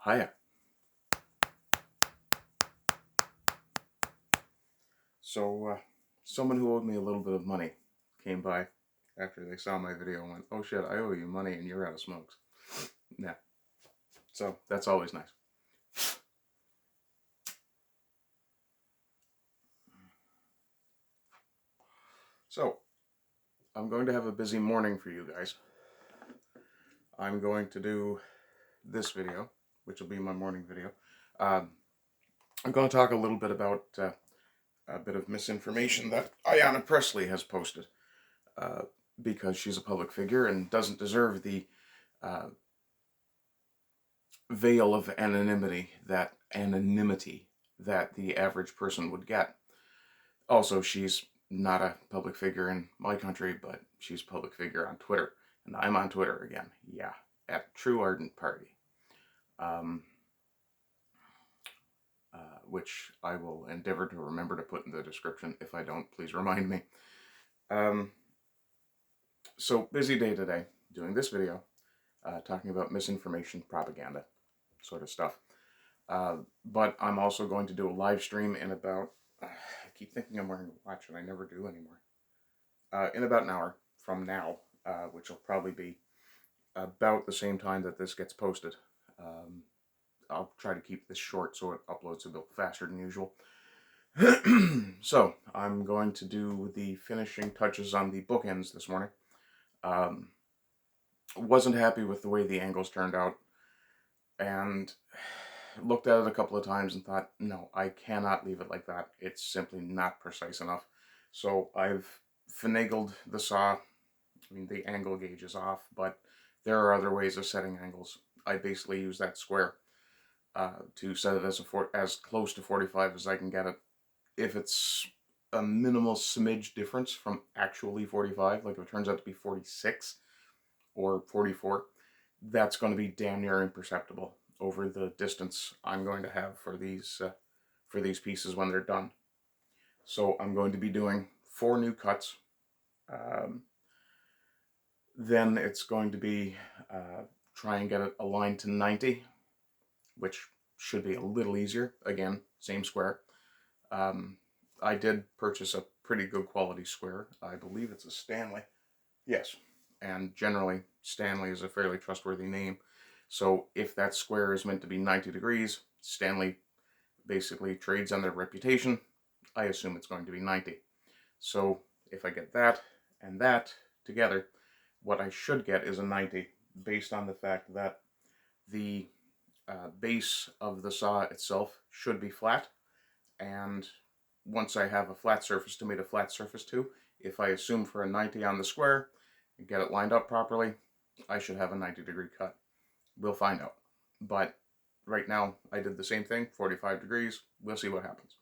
Hiya. So, someone who owed me a little bit of money came by after they saw my video and went, "Oh shit, I owe you money and you're out of smokes." Yeah. So, that's always nice. So, I'm going to have a busy morning for you guys. I'm going to do this video, which will be my morning video. I'm going to talk a little bit about a bit of misinformation that Ayanna Pressley has posted. Because she's a public figure and doesn't deserve the veil of anonymity that the average person would get. Also, she's not a public figure in my country, but she's a public figure on Twitter. And I'm on Twitter again. Yeah, at True Ardent Party. Which I will endeavor to remember to put in the description. If I don't, please remind me. So, busy day today, doing this video, talking about misinformation, propaganda, sort of stuff. But I'm also going to do a live stream in about, I keep thinking I'm wearing a watch and I never do anymore. In about an hour from now, which will probably be about the same time that this gets posted. I'll try to keep this short so it uploads a bit faster than usual. So, I'm going to do the finishing touches on the bookends this morning. Wasn't happy with the way the angles turned out, and looked at it a couple of times and thought, no, I cannot leave it like that. It's simply not precise enough. So I've finagled the saw. I mean, the angle gauge is off, but there are other ways of setting angles. I basically use that square to set it as close to 45 as I can get it. If it's a minimal smidge difference from actually 45, like if it turns out to be 46 or 44, that's going to be damn near imperceptible over the distance I'm going to have for these pieces when they're done. So I'm going to be doing 4 new cuts. Then it's going to be try and get it aligned to 90, which should be a little easier. Again, same square. I did purchase a pretty good quality square. I believe it's a Stanley. Yes. And generally, Stanley is a fairly trustworthy name. So if that square is meant to be 90 degrees, Stanley basically trades on their reputation. I assume it's going to be 90. So if I get that and that together, what I should get is a 90, based on the fact that the base of the saw itself should be flat. And once I have a flat surface to meet a flat surface to, if I assume for a 90 on the square, and get it lined up properly, I should have a 90-degree cut. We'll find out. But right now, I did the same thing, 45 degrees. We'll see what happens.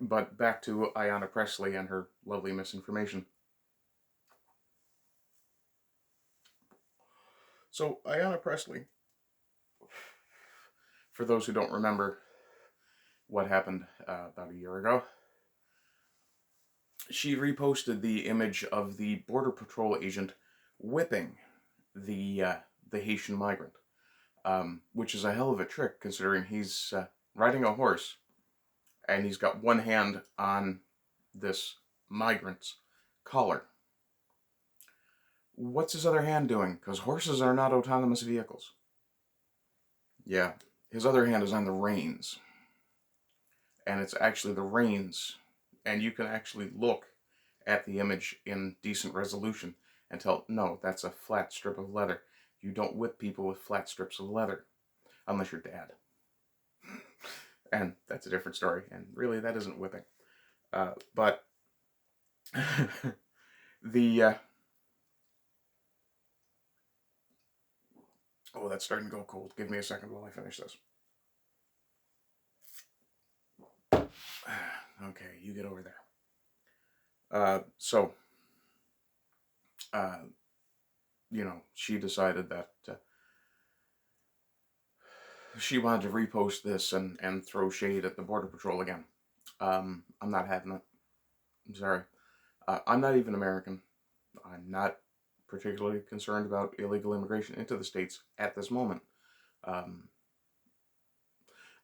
But back to Ayanna Pressley and her lovely misinformation. So, Ayanna Pressley, for those who don't remember what happened about a year ago, she reposted the image of the Border Patrol agent whipping the Haitian migrant, which is a hell of a trick considering he's riding a horse and he's got one hand on this migrant's collar. What's his other hand doing? Because horses are not autonomous vehicles. Yeah, his other hand is on the reins. And it's actually the reins. And you can actually look at the image in decent resolution and tell, no, that's a flat strip of leather. You don't whip people with flat strips of leather. Unless you're dad. And that's a different story. And really, that isn't whipping. But the... Oh, that's starting to go cold. Give me a second while I finish this. Okay, you get over there. You know, she decided that she wanted to repost this and throw shade at the Border Patrol again. I'm not having it. I'm sorry. I'm not even American. I'm not particularly concerned about illegal immigration into the States at this moment.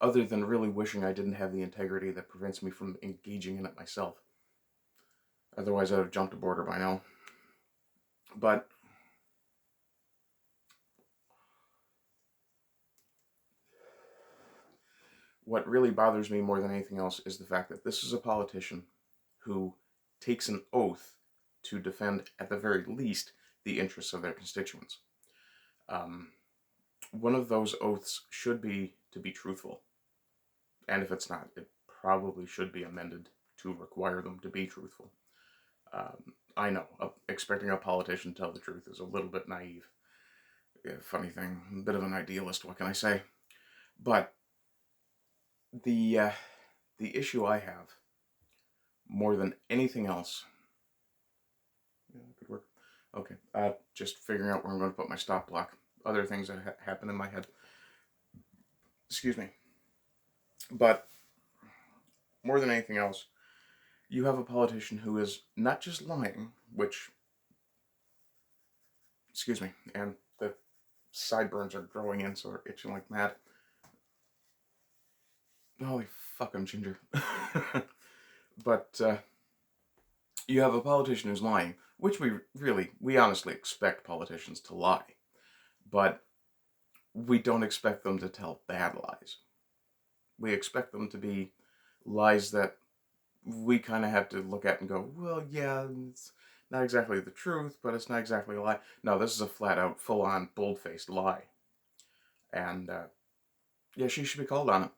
Other than really wishing I didn't have the integrity that prevents me from engaging in it myself. Otherwise, I'd have jumped a border by now. But what really bothers me more than anything else is the fact that this is a politician who takes an oath to defend, at the very least, the interests of their constituents. One of those oaths should be to be truthful. And if it's not, it probably should be amended to require them to be truthful. I know, expecting a politician to tell the truth is a little bit naive. Yeah, funny thing, a bit of an idealist, what can I say? But the issue I have, more than anything else, yeah, good work. Okay, just figuring out where I'm going to put my stop block. Other things that happen in my head. Excuse me. But more than anything else, you have a politician who is not just lying, which, excuse me, and the sideburns are growing in, so they're itching like mad. Holy fuck, I'm ginger. But you have a politician who's lying, which we honestly expect politicians to lie. But we don't expect them to tell bad lies. We expect them to be lies that we kind of have to look at and go, well, yeah, it's not exactly the truth, but it's not exactly a lie. No, this is a flat-out, full-on, bold-faced lie. And, yeah, she should be called on it.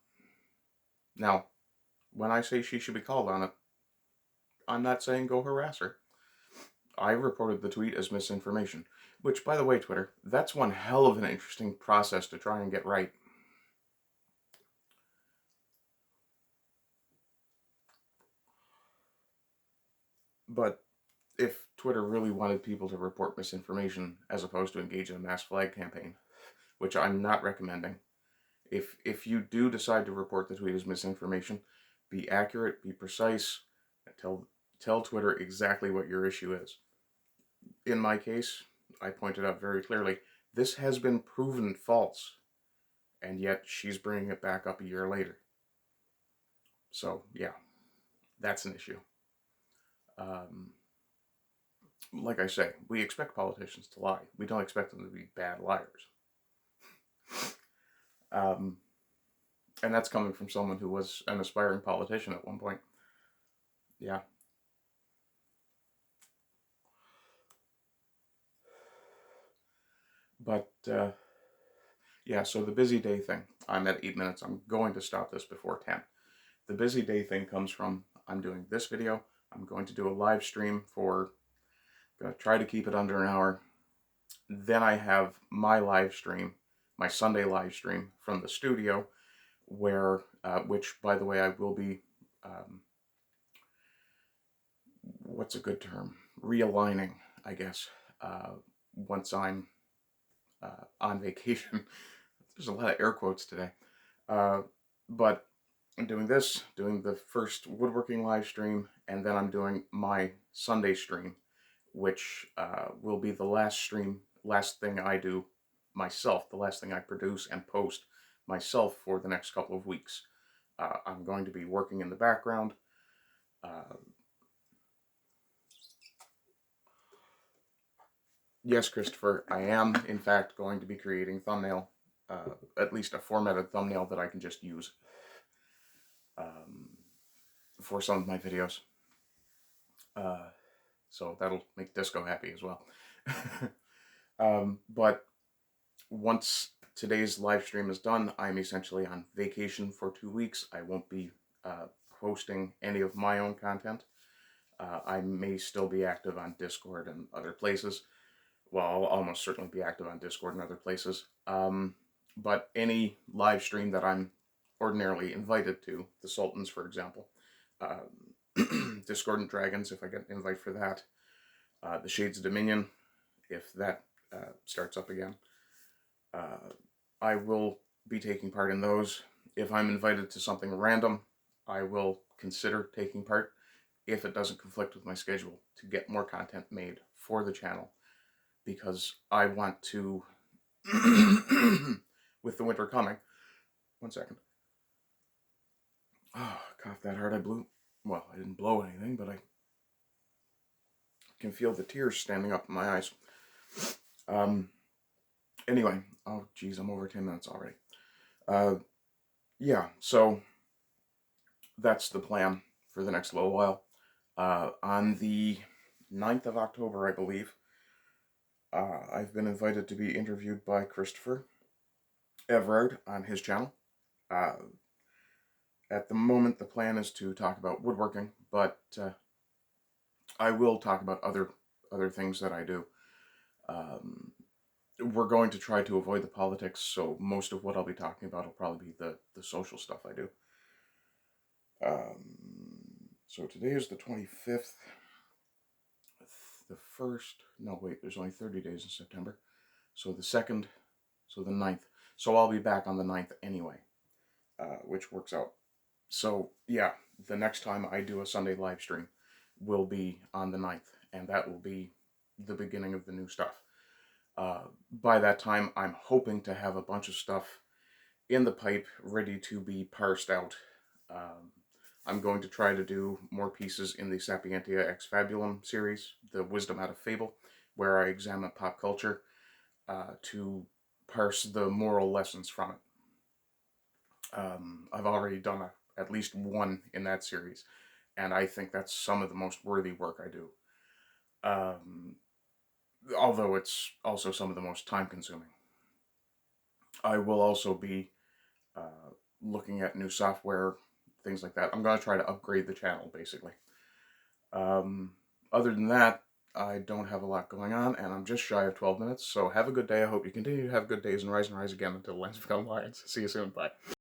Now, when I say she should be called on it, I'm not saying go harass her. I reported the tweet as misinformation. Which, by the way, Twitter, that's one hell of an interesting process to try and get right. But if Twitter really wanted people to report misinformation as opposed to engage in a mass flag campaign, which I'm not recommending, if you do decide to report the tweet as misinformation, be accurate, be precise, and tell Twitter exactly what your issue is. In my case, I pointed out very clearly, this has been proven false, and yet she's bringing it back up a year later. So, yeah, that's an issue. Like I say, we expect politicians to lie. We don't expect them to be bad liars. And that's coming from someone who was an aspiring politician at one point. Yeah. But, yeah, so the busy day thing. I'm at 8 minutes. I'm going to stop this before 10. The busy day thing comes from, I'm doing this video. I'm going to do a live stream for, I'm going to try to keep it under an hour. Then I have my live stream, my Sunday live stream from the studio, where, which, by the way, I will be, what's a good term? Realigning, I guess, once I'm on vacation. There's a lot of air quotes today. But I'm doing this, doing the first woodworking live stream, and then I'm doing my Sunday stream, which will be the last thing I do myself, the last thing I produce and post myself for the next couple of weeks. I'm going to be working in the background. Yes, Christopher, I am, in fact, going to be creating thumbnail, at least a formatted thumbnail that I can just use for some of my videos. So that'll make Disco happy as well. But once today's live stream is done, I'm essentially on vacation for 2 weeks. I won't be posting any of my own content. I may still be active on Discord and other places. Well, I'll almost certainly be active on Discord and other places. But any live stream that I'm ordinarily invited to, the Sultans, for example, Discordant Dragons, if I get an invite for that, the Shades of Dominion, if that starts up again, I will be taking part in those. If I'm invited to something random, I will consider taking part if it doesn't conflict with my schedule to get more content made for the channel, because I want to, with with the winter coming. 1 second. Oh, coughed that hard I blew. Well, I didn't blow anything, but I can feel the tears standing up in my eyes. Anyway, oh geez, I'm over 10 minutes already. Yeah, so that's the plan for the next little while. On the 9th of October, I believe, I've been invited to be interviewed by Christopher Everard on his channel. At the moment, the plan is to talk about woodworking, but I will talk about other things that I do. We're going to try to avoid the politics, so most of what I'll be talking about will probably be the social stuff I do. So today is the 25th. The 1st, no wait, there's only 30 days in September. So the 2nd, so the 9th. So I'll be back on the 9th anyway, which works out. So yeah, the next time I do a Sunday live stream will be on the 9th, and that will be the beginning of the new stuff. By that time, I'm hoping to have a bunch of stuff in the pipe ready to be parsed out. I'm going to try to do more pieces in the Sapientia Ex Fabulum series, the Wisdom Out of Fable, where I examine pop culture to parse the moral lessons from it. I've already done at least one in that series, and I think that's some of the most worthy work I do. Although it's also some of the most time-consuming. I will also be looking at new software, things like that. I'm going to try to upgrade the channel, basically. Other than that, I don't have a lot going on, and I'm just shy of 12 minutes, so have a good day. I hope you continue to have good days and rise again until lines become lines. See you soon. Bye.